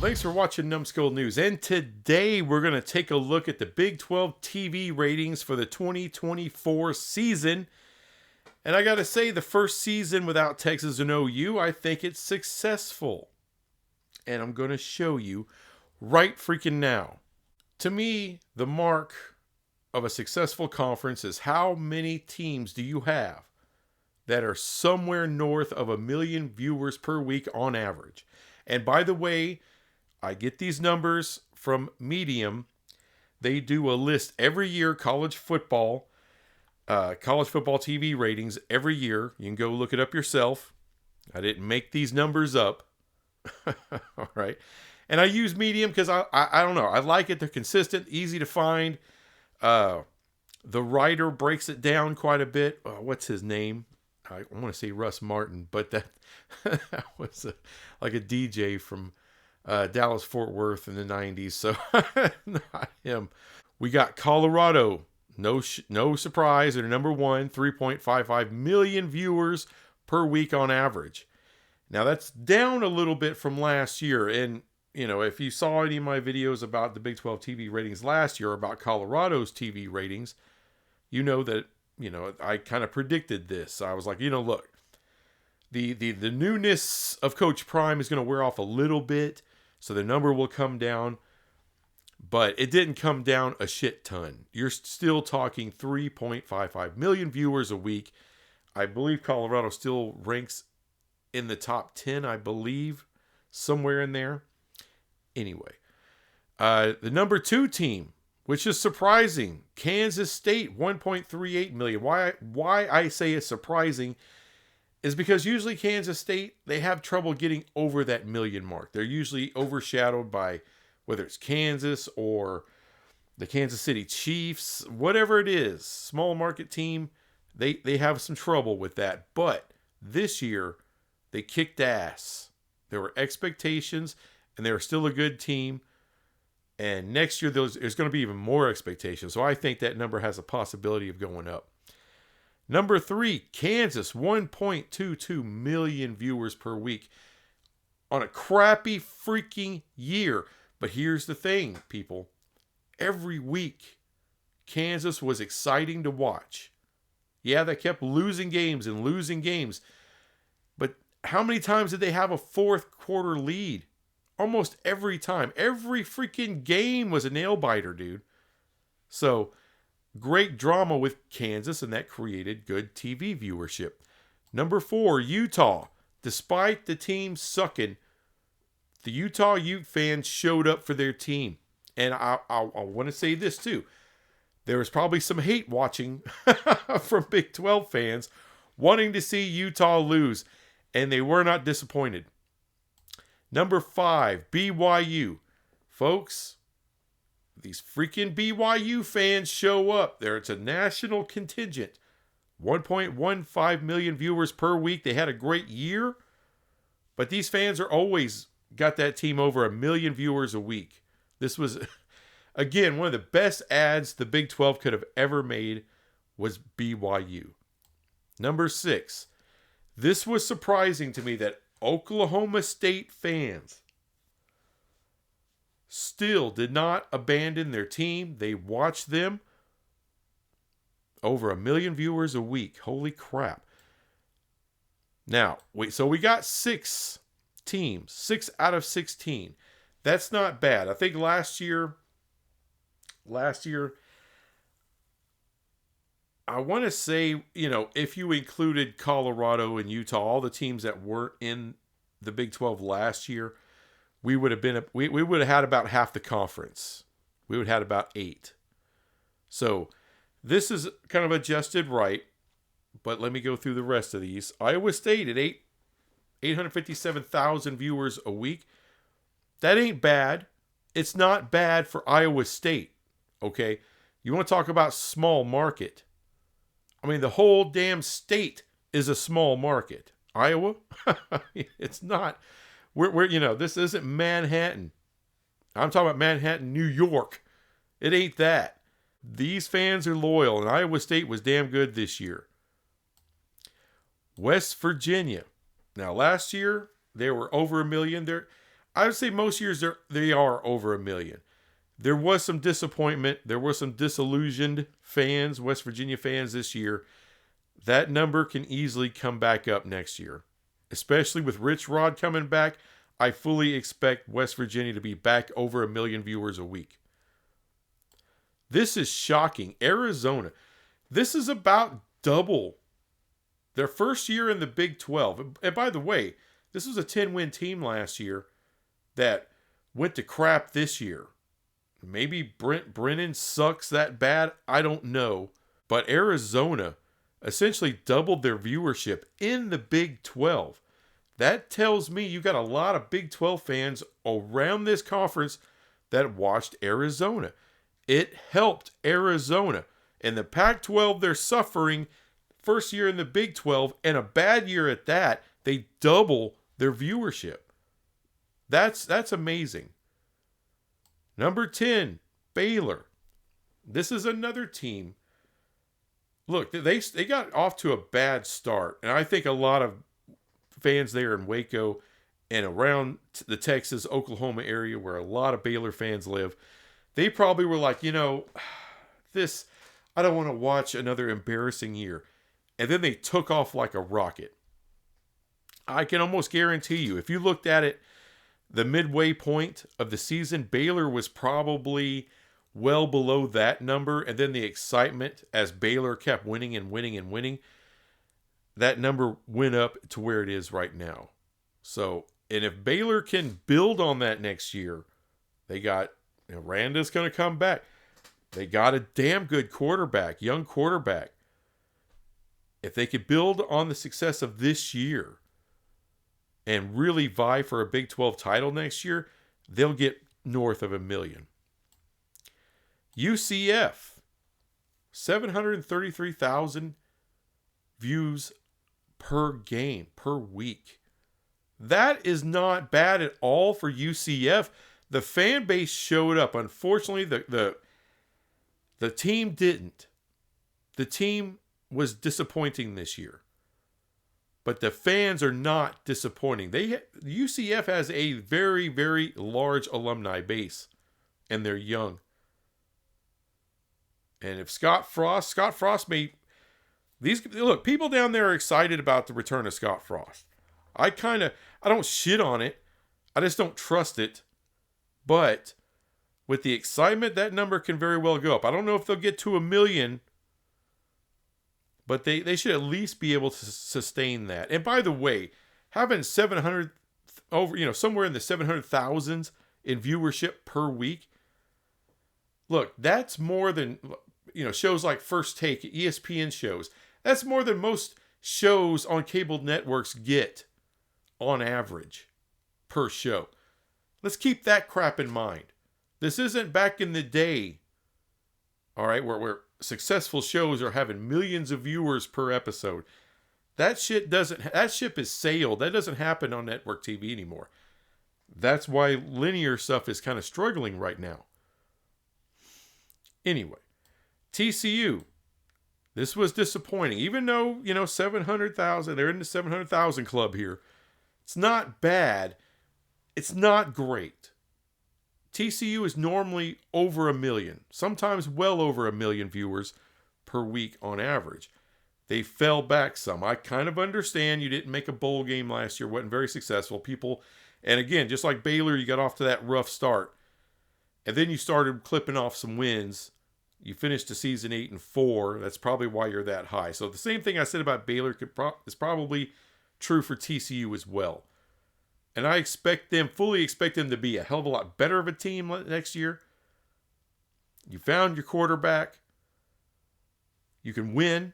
Thanks for watching Numbskull News. And today we're going to take a look at the Big 12 TV ratings for the 2024 season. And I got to say, the first season without Texas and OU, I think it's successful. And I'm going to show you right freaking now. To me, the mark of a successful conference is how many teams do you have that are somewhere north of 1 million viewers per week on average. And by the way, I get these numbers from Medium. They do a list every year, college football TV ratings every year. You can go look it up yourself. I didn't make these numbers up. All right. And I use Medium because I don't know. I like it. They're consistent, easy to find. The writer breaks it down quite a bit. What's his name? I want to say Russ Martin, but that was like a DJ from Dallas Fort Worth in the 90s, so not him. We got Colorado, no surprise, they're number one, 3.55 million viewers per week on average. Now that's down a little bit from last year, and you know, if you saw any of my videos about the Big 12 TV ratings last year, about Colorado's TV ratings, you know that, you know, I kind of predicted this. I was like, you know, look, the newness of Coach Prime is going to wear off a little bit, so the number will come down, but it didn't come down a shit ton. You're still talking 3.55 million viewers a week. I believe Colorado still ranks in the top 10, I believe, somewhere in there. Anyway, the number 2 team, which is surprising, Kansas State, 1.38 million. Why I say it's surprising is because usually Kansas State, they have trouble getting over that million mark. They're usually overshadowed by whether it's Kansas or the Kansas City Chiefs, whatever it is, small market team, they have some trouble with that. But this year, they kicked ass. There were expectations, and they were still a good team. And next year, there's going to be even more expectations. So I think that number has a possibility of going up. Number 3, Kansas, 1.22 million viewers per week on a crappy freaking year. But here's the thing, people. Every week, Kansas was exciting to watch. Yeah, they kept losing games. But how many times did they have a fourth quarter lead? Almost every time. Every freaking game was a nail-biter, dude. So, great drama with Kansas, and that created good TV viewership. Number 4, Utah. Despite the team sucking, the Utah Ute fans showed up for their team. And I want to say this, too. There was probably some hate watching from Big 12 fans wanting to see Utah lose, and they were not disappointed. Number 5, BYU. Folks, these freaking BYU fans show up. It's a national contingent. 1.15 million viewers per week. They had a great year. But these fans are always got that team over 1 million viewers a week. This was, again, one of the best ads the Big 12 could have ever made was BYU. Number 6. This was surprising to me that Oklahoma State fans still did not abandon their team. They watched them. Over 1 million viewers a week. Holy crap. Now, so we got 6 teams. 6 out of 16. That's not bad. I think last year, I want to say, you know, if you included Colorado and Utah, all the teams that weren't in the Big 12 last year, we would have had about half the conference. We would have had about 8. So this is kind of adjusted right, but let me go through the rest of these. Iowa State at 857,000 viewers a week. That ain't bad. It's not bad for Iowa State, okay? You want to talk about small market. I mean, the whole damn state is a small market. Iowa? It's not. We're you know, this isn't Manhattan. I'm talking about Manhattan, New York. It ain't that. These fans are loyal, and Iowa State was damn good this year. West Virginia. Now, last year, they were over 1 million. I would say most years they are over a million. There was some disappointment. There were some disillusioned fans, West Virginia fans this year. That number can easily come back up next year. Especially with Rich Rod coming back, I fully expect West Virginia to be back over a million viewers a week. This is shocking. Arizona, this is about double their first year in the Big 12. And by the way, this was a 10-win team last year that went to crap this year. Maybe Brent Brennan sucks that bad. I don't know. But Arizona essentially doubled their viewership in the Big 12. That tells me you got a lot of Big 12 fans around this conference that watched Arizona. It helped Arizona. In the Pac-12, they're suffering. First year in the Big 12, and a bad year at that, they double their viewership. That's amazing. Number 10, Baylor. This is another team. Look, they got off to a bad start, and I think a lot of fans there in Waco and around the Texas, Oklahoma area where a lot of Baylor fans live, they probably were like, I don't want to watch another embarrassing year. And then they took off like a rocket. I can almost guarantee you, if you looked at it, the midway point of the season, Baylor was probably well below that number. And then the excitement as Baylor kept winning and winning and winning, that number went up to where it is right now. So, and if Baylor can build on that next year, they got, Randa's going to come back. They got a damn good quarterback, young quarterback. If they could build on the success of this year and really vie for a Big 12 title next year, they'll get north of 1 million. UCF, 733,000 views per game, per week. That is not bad at all for UCF. The fan base showed up. Unfortunately, the team didn't. The team was disappointing this year. But the fans are not disappointing. UCF has a very, very large alumni base, and they're young. And if Scott Frost may, look, people down there are excited about the return of Scott Frost. I don't shit on it. I just don't trust it. But with the excitement, that number can very well go up. I don't know if they'll get to 1 million, but they should at least be able to sustain that. And by the way, having 700 over, somewhere in the 700,000s in viewership per week. Look, that's more than, shows like First Take, ESPN shows. That's more than most shows on cable networks get on average per show. Let's keep that crap in mind. This isn't back in the day, all right, where successful shows are having millions of viewers per episode. That ship is sailed. That doesn't happen on network TV anymore. That's why linear stuff is kind of struggling right now. Anyway, TCU. This was disappointing. Even though, 700,000, they're in the 700,000 club here. It's not bad. It's not great. TCU is normally over 1 million, sometimes well over 1 million viewers per week on average. They fell back some. I kind of understand you didn't make a bowl game last year, wasn't very successful. And again, just like Baylor, you got off to that rough start. And then you started clipping off some wins. You finished the season 8-4. That's probably why you're that high. So the same thing I said about Baylor is probably true for TCU as well. And I fully expect them to be a hell of a lot better of a team next year. You found your quarterback. You can win.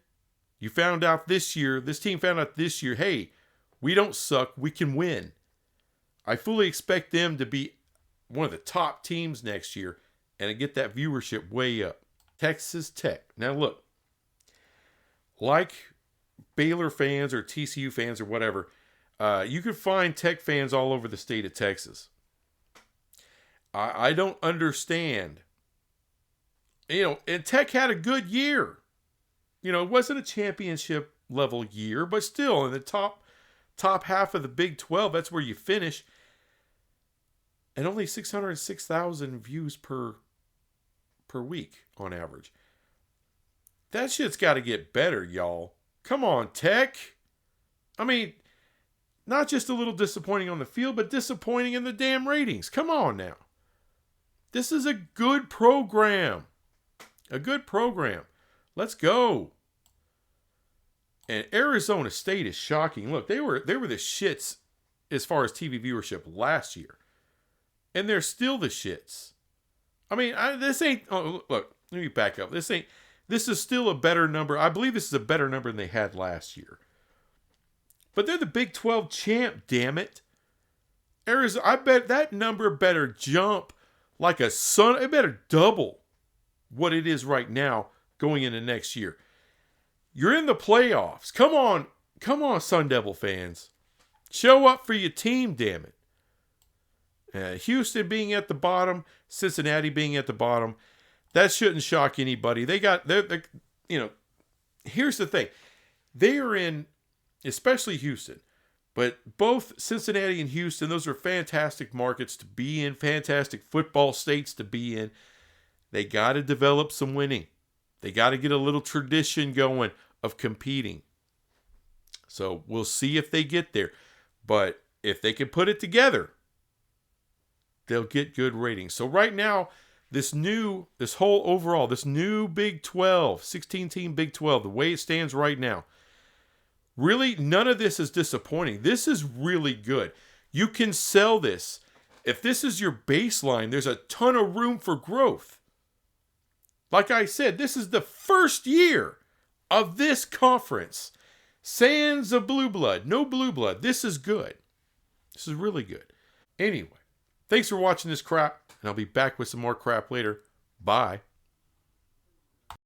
You found out this year, this team found out this year, hey, we don't suck, we can win. I fully expect them to be one of the top teams next year and to get that viewership way up. Texas Tech. Now look, like Baylor fans or TCU fans or whatever, you can find Tech fans all over the state of Texas. I don't understand. And Tech had a good year. It wasn't a championship level year, but still in the top half of the Big 12, that's where you finish. and only 606,000 views per week on average. That shit's got to get better, y'all. Come on, Tech. I mean, not just a little disappointing on the field, but disappointing in the damn ratings. Come on now. This is a good program. A good program. Let's go. And Arizona State is shocking. Look, they were the shits as far as TV viewership last year. And they're still the shits. I mean, this ain't... Oh, look, let me back up. This is still a better number. I believe this is a better number than they had last year. But they're the Big 12 champ, damn it. Arizona, I bet that number better jump like a sun. It better double what it is right now going into next year. You're in the playoffs. Come on, Sun Devil fans. Show up for your team, damn it. Houston being at the bottom, Cincinnati being at the bottom, that shouldn't shock anybody. They're here's the thing. They are in, especially Houston, but both Cincinnati and Houston, those are fantastic markets to be in, fantastic football states to be in. They got to develop some winning. They got to get a little tradition going of competing. So we'll see if they get there. But if they can put it together, they'll get good ratings. So right now, this new Big 12, 16-team Big 12, the way it stands right now, really, none of this is disappointing. This is really good. You can sell this. If this is your baseline, there's a ton of room for growth. Like I said, this is the first year of this conference. Sans of blue blood. No blue blood. This is good. This is really good. Anyway, thanks for watching this crap, and I'll be back with some more crap later. Bye.